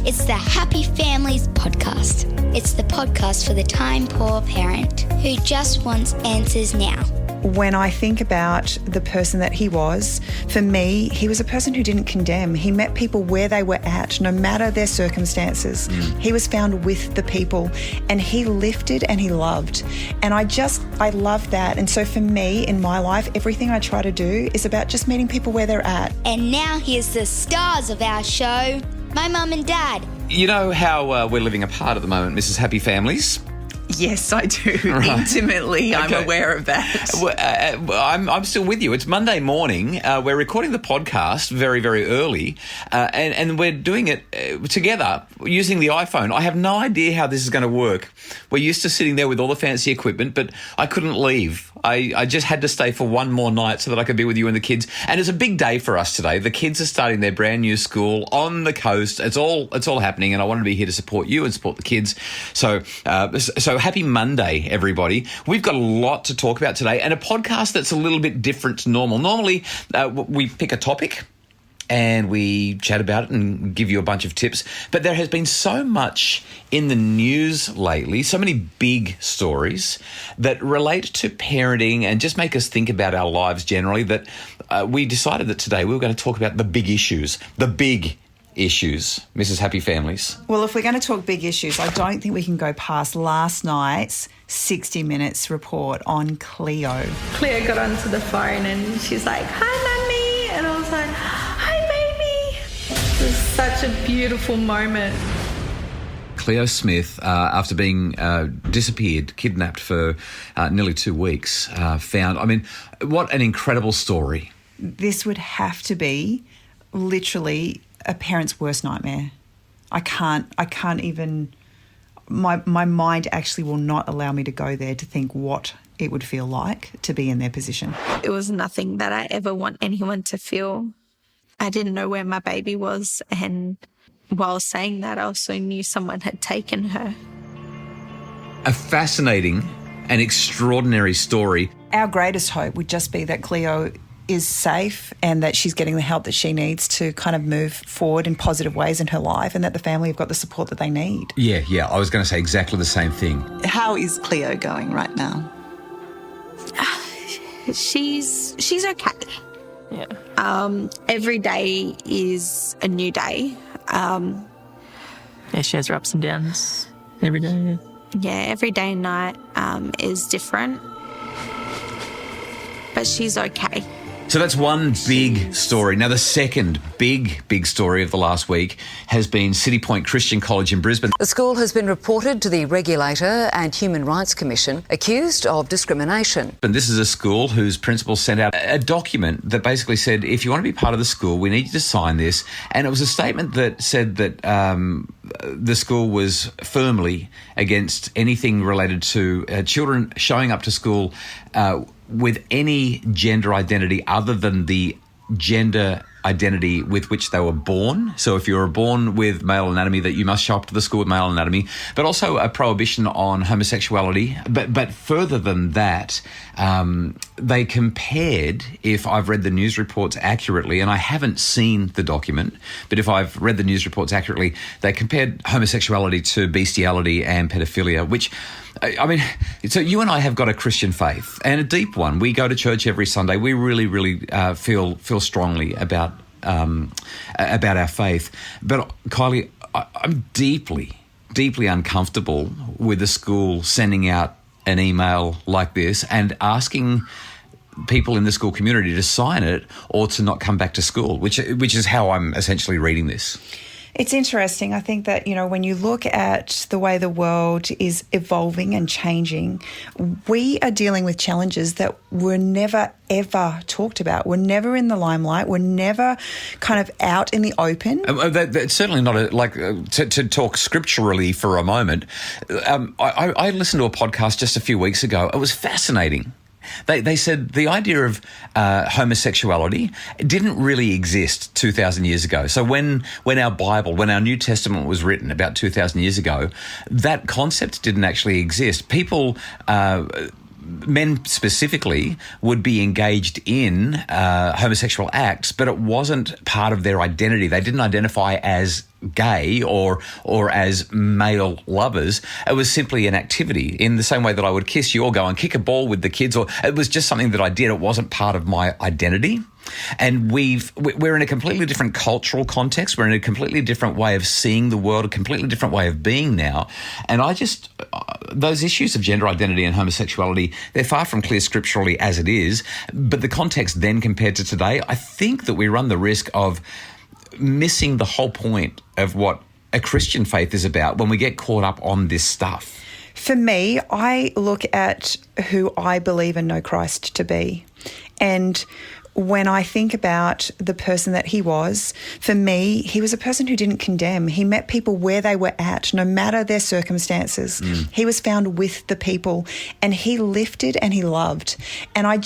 It's the Happy Families podcast. It's the podcast for the time-poor parent who just wants answers now. When I think about the person that he was, for me, he was a person who didn't condemn. He met people where they were at, no matter their circumstances. He was found with the people, and he lifted and he loved. And I love that. And so for me, in my life, everything I try to do is about just meeting people where they're at. And now here's the stars of our show, my mum and dad. You know how we're living apart at the moment, Mrs. Happy Families? Yes, I do. Right. Intimately, I'm aware of that. I'm still with you. It's Monday morning. We're recording the podcast very, very early, and we're doing it together using the iPhone. I have no idea how this is going to work. We're used to sitting there with all the fancy equipment, but I couldn't leave. I just had to stay for one more night so that I could be with you and the kids. And it's a big day for us today. The kids are starting their brand new school on the coast. It's all happening, and I wanted to be here to support you and support the kids. So happy Monday, everybody. We've got a lot to talk about today, and a podcast that's a little bit different to normal. Normally, we pick a topic and we chat about it and give you a bunch of tips. But there has been so much in the news lately, so many big stories that relate to parenting and just make us think about our lives generally, that we decided that today we were going to talk about the big issues, Mrs. Happy Families. Well, if we're going to talk big issues, I don't think we can go past last night's 60 Minutes report on Cleo. Cleo got onto the phone and she's like, "Hi, Mummy." And I was like, "Hi, baby." It was such a beautiful moment. Cleo Smith, after being disappeared, kidnapped for nearly 2 weeks, found. I mean, what an incredible story. This would have to be literally a parent's worst nightmare. I can't even, my mind actually will not allow me to go there to think what it would feel like to be in their position. It was nothing that I ever want anyone to feel. I didn't know where my baby was, and while saying that, I also knew someone had taken her. A fascinating and extraordinary story. Our greatest hope would just be that Cleo is safe and that she's getting the help that she needs to kind of move forward in positive ways in her life, and that the family have got the support that they need. Yeah, I was going to say exactly the same thing. How is Cleo going right now? She's okay. Yeah. Every day is a new day. She has her ups and downs every day. Yeah, every day and night is different. But she's okay. So that's one big story. Now, the second big story of the last week has been Citipointe Christian College in Brisbane. The school has been reported to the Regulator and Human Rights Commission, accused of discrimination. And this is a school whose principal sent out a document that basically said, if you want to be part of the school, we need you to sign this. And it was a statement that said that the school was firmly against anything related to children showing up to school with any gender identity other than the gender identity with which they were born. So if you were born with male anatomy, that you must show up to the school with male anatomy, but also a prohibition on homosexuality. But further than that, they compared, if I've read the news reports accurately, and I haven't seen the document, but if I've read the news reports accurately, they compared homosexuality to bestiality and pedophilia, which, I mean, so you and I have got a Christian faith, and a deep one. We go to church every Sunday. We really feel strongly about our faith. But Kylie, I'm deeply uncomfortable with the school sending out an email like this and asking people in the school community to sign it or to not come back to school, which is how I'm essentially reading this. It's interesting. I think that, when you look at the way the world is evolving and changing, we are dealing with challenges that were never, ever talked about. We're never in the limelight. We're never kind of out in the open. That's certainly not to talk scripturally for a moment. I listened to a podcast just a few weeks ago. It was fascinating. They said the idea of homosexuality didn't really exist 2,000 years ago. So when our New Testament was written about 2,000 years ago, that concept didn't actually exist. People, men specifically, would be engaged in homosexual acts, but it wasn't part of their identity. They didn't identify as gay or as male lovers. It was simply an activity in the same way that I would kiss you or go and kick a ball with the kids, or it was just something that I did. It wasn't part of my identity. And we're in a completely different cultural context. We're in a completely different way of seeing the world, a completely different way of being now. And those issues of gender identity and homosexuality, they're far from clear scripturally as it is. But the context then compared to today, I think that we run the risk of missing the whole point of what a Christian faith is about when we get caught up on this stuff. For me, I look at who I believe and know Christ to be. And when I think about the person that he was, for me, he was a person who didn't condemn. He met people where they were at, no matter their circumstances. He was found with the people, and he lifted and he loved. And I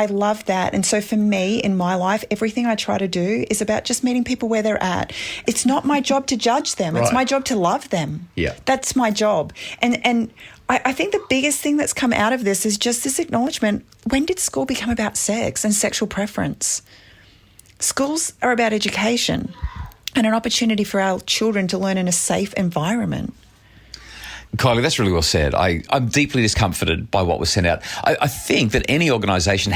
love that. And so for me, in my life, everything I try to do is about just meeting people where they're at. It's not my job to judge them. Right. It's my job to love them. Yeah. That's my job. And I think the biggest thing that's come out of this is just this acknowledgement. When did school become about sex and sexual preference? Schools are about education and an opportunity for our children to learn in a safe environment. Kylie, that's really well said. I'm deeply discomforted by what was sent out. I think that any organisation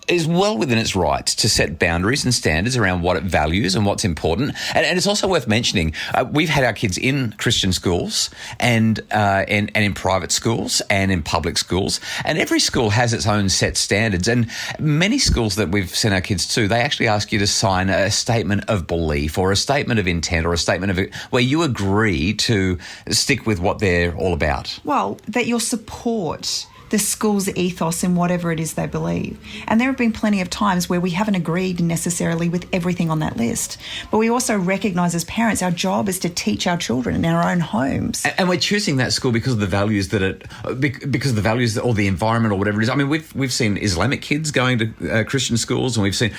is well within its rights to set boundaries and standards around what it values and what's important. And it's also worth mentioning, we've had our kids in Christian schools and in private schools and in public schools, and every school has its own set standards. And many schools that we've sent our kids to, they actually ask you to sign a statement of belief or a statement of intent or a statement of where you agree to stick with what they're all about. Well, that you'll support the school's ethos in whatever it is they believe. And there have been plenty of times where we haven't agreed necessarily with everything on that list. But we also recognise as parents, our job is to teach our children in our own homes. And we're choosing that school because of the values or the environment or whatever it is. I mean, we've seen Islamic kids going to Christian schools, and we've seen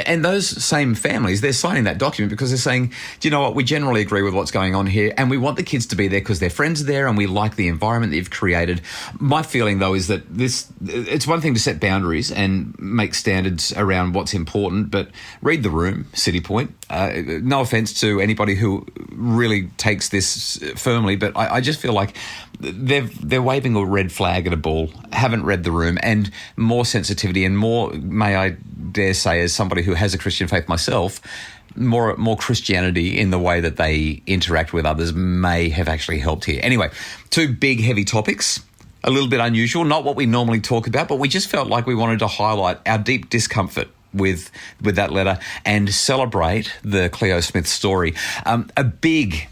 and those same families, they're signing that document because they're saying, do you know what, we generally agree with what's going on here, and we want the kids to be there because their friends are there and we like the environment that you've created. My feeling, though, is that it's one thing to set boundaries and make standards around what's important, but read the room, Citipointe. No offence to anybody who really takes this firmly, but I just feel like they're waving a red flag at a bull, haven't read the room, and more sensitivity and more, may I dare say, as somebody who has a Christian faith myself, more Christianity in the way that they interact with others may have actually helped here. Anyway, two big, heavy topics. A little bit unusual, not what we normally talk about, but we just felt like we wanted to highlight our deep discomfort with that letter and celebrate the Cleo Smith story. A big,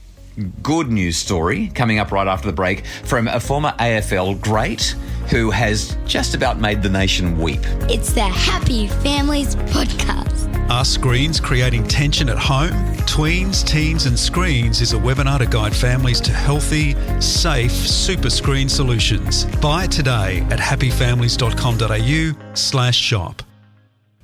good news story coming up right after the break from a former AFL great who has just about made the nation weep. It's the Happy Families Podcast. Are screens creating tension at home? Tweens, Teens and Screens is a webinar to guide families to healthy, safe super screen solutions. Buy it today at happyfamilies.com.au/shop.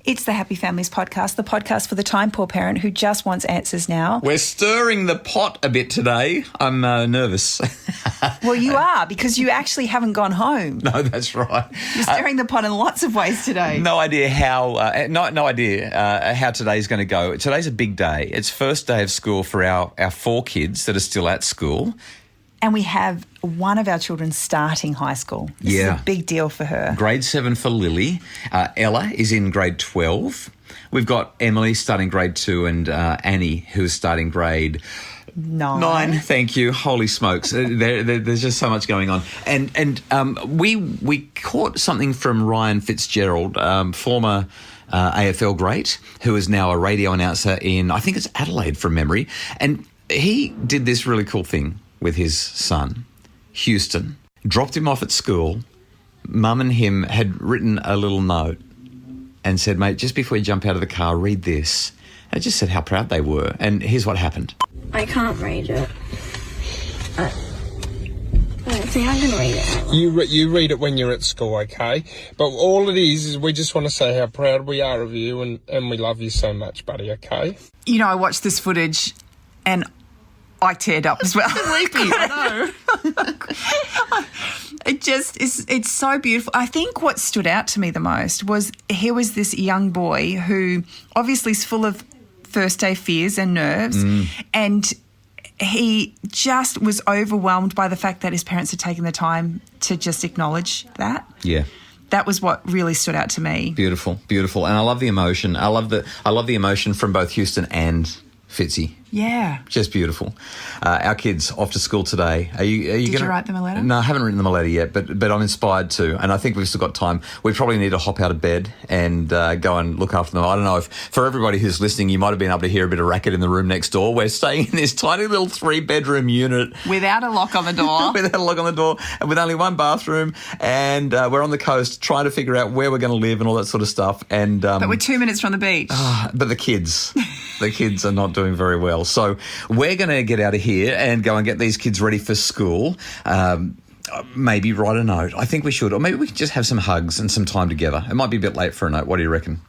It's the Happy Families Podcast, the podcast for the time poor parent who just wants answers now. We're stirring the pot a bit today. I'm nervous. Well, you are, because you actually haven't gone home. No, that's right. You're stirring the pot in lots of ways today. No idea how how today's going to go. Today's a big day. It's first day of school for our 4 kids that are still at school. And we have one of our children starting high school. This is a big deal for her. Grade 7 for Lily. Ella is in grade 12. We've got Emily starting grade 2 and Annie, who is starting grade 9. Thank you. Holy smokes. There's just so much going on. And we caught something from Ryan Fitzgerald, former AFL great, who is now a radio announcer in, I think it's Adelaide from memory. And he did this really cool thing with his son, Houston. Dropped him off at school. Mum and him had written a little note and said, mate, just before you jump out of the car, read this. And just said how proud they were. And here's what happened. I can't read it. I don't think I can read it. You read it when you're at school, okay? But all it is we just want to say how proud we are of you and we love you so much, buddy, okay? You know, I watched this footage and I teared up as well. Weepy, I know. It's so beautiful. I think what stood out to me the most was here was this young boy who obviously is full of first day fears and nerves. And he just was overwhelmed by the fact that his parents had taken the time to just acknowledge that. Yeah. That was what really stood out to me. Beautiful, beautiful. And I love the emotion. I love the emotion from both Houston and Fitzy. Yeah. Just beautiful. Our kids off to school today. Are you Did you write them a letter? No, I haven't written them a letter yet, but I'm inspired to. And I think we've still got time. We probably need to hop out of bed and go and look after them. I don't know if, for everybody who's listening, you might have been able to hear a bit of racket in the room next door. We're staying in this tiny little 3-bedroom unit. Without a lock on the door. Without a lock on the door, and with only one bathroom. And we're on the coast trying to figure out where we're going to live and all that sort of stuff. And but we're 2 minutes from the beach. But the kids are not doing very well. So we're going to get out of here and go and get these kids ready for school. Maybe write a note. I think we should. Or maybe we can just have some hugs and some time together. It might be a bit late for a note. What do you reckon?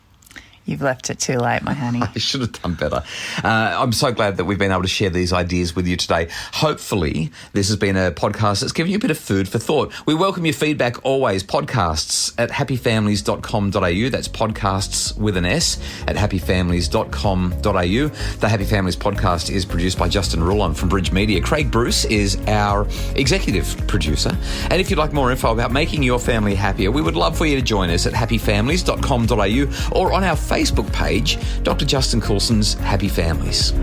You've left it too late, my honey. I should have done better. I'm so glad that we've been able to share these ideas with you today. Hopefully, this has been a podcast that's given you a bit of food for thought. We welcome your feedback always. Podcasts at happyfamilies.com.au. That's podcasts with an S at happyfamilies.com.au. The Happy Families podcast is produced by Justin Rulon from Bridge Media. Craig Bruce is our executive producer. And if you'd like more info about making your family happier, we would love for you to join us at happyfamilies.com.au or on our Facebook page, Dr. Justin Coulson's Happy Families.